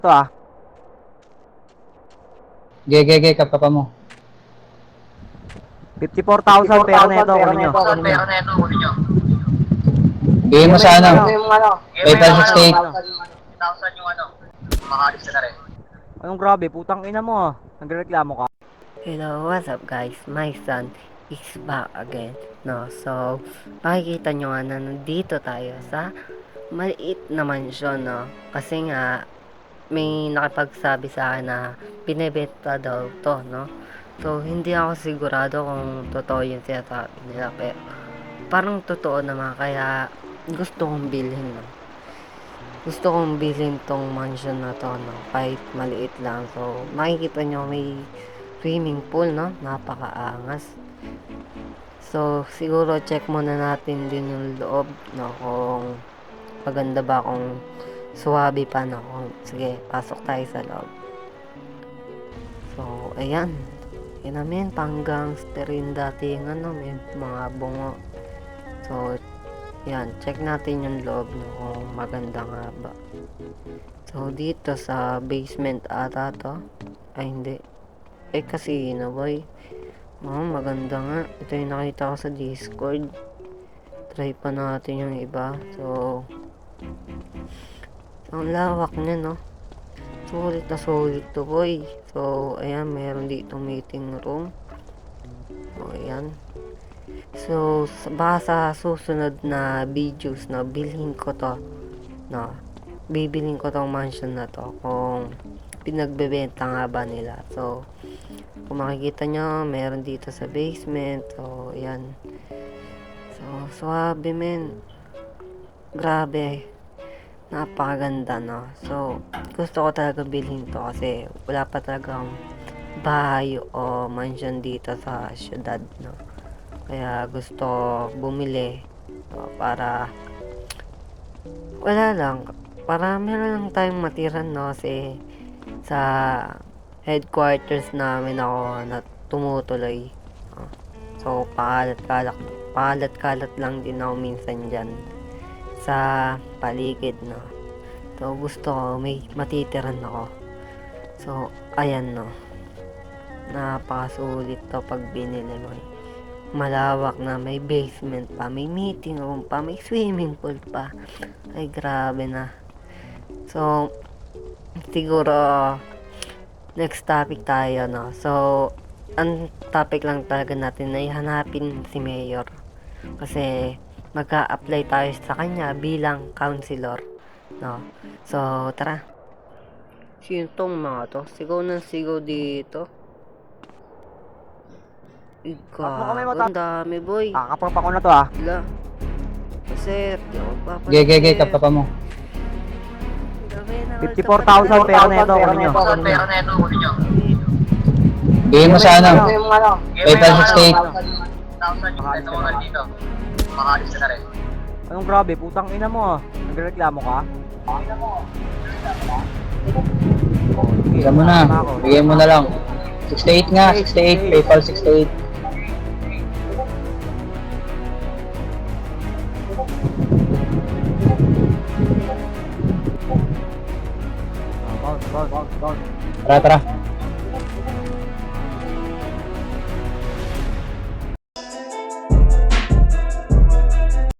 To ah. Gege, kapapa mo. 54,000 pera na ito, kunin nyo. Bigay mo sa ano? PayPal 68. 1,000 yung ano. Makalis ka na rin. Anong grabe, putang ina mo ah. Nagreklamo ka. Hello, what's up guys? My son is back again. No, so makikita nyo nga na nandito tayo sa maliit na mansyon, no? Kasi nga may nakapagsabi sa akin na binebenta daw to, no? So hindi ako sigurado kung totoo yung sinasabi nila, pero parang totoo naman, kaya gusto kong bilhin, no? Gusto kong bilhin tong mansion na to, no? Kahit maliit lang. So makikita nyo may swimming pool, no? Napakaangas. So, siguro check muna natin din yung loob, no? Kung maganda ba, kung suwabe pa, no? Sige, pasok tayo sa loob. So, ayan. Yan namin, panggang rin dating, ano, may mga bungo. So, yan. Check natin yung loob, no? Kung maganda nga ba. So, dito sa basement ata to. Ay, hindi. Casino boy. Maganda nga. Ito yung nakita ko sa Discord. Try pa natin yung iba. So, ang lawak niya, no? Sulit na sulit to, boy. So, ayan, meron dito meeting room. So, ayan. So, baka sa susunod na videos na bilhin ko to, no? Bibilhin ko tong mansion na to kung pinagbebenta nga ba nila. So, kung makikita nyo, meron dito sa basement. So, ayan. So, swabe, men. Grabe. Napakaganda, no? So, gusto ko talaga bilhin to kasi wala pa talagang bahay o mansion dito sa syudad, no? Kaya gusto bumili, no? Para wala lang. Para meron lang tayong matiran, no? Kasi sa headquarters namin ako na tumutuloy. So, palat-kalat lang din ako minsan dyan sa paligid, no. So, gusto ko may matitiran ako. So, ayan, no. Napakasulit to pag binili mo. Malawak na, may basement pa, may meeting room pa, may swimming pool pa. Ay, grabe na. So, siguro next topic tayo, no. So, ang topic lang talaga natin ay hanapin si Mayor. Kasi magka-apply tayo sa kanya bilang counselor, no. So, tara. Sino tong mga to? Sigaw ng sigaw dito. Ang dami, boy. Kakapapa ko na to ah. Wala. Sir, di ako papalit. Gege, kapapa mo. 54,000 pera na ito, kunin nyo. 1,000 pera na ito, kunin nyo. Bigay mo sa ano? PayPal 68. 1,000 yung natawagan dito. Makalis ka na rin. Anong grabe, putang ina mo ah. Nagreklamo ka? Bigyan mo na. Bigyan mo na lang. 68 nga, 68. PayPal 68. Bounce. Tara.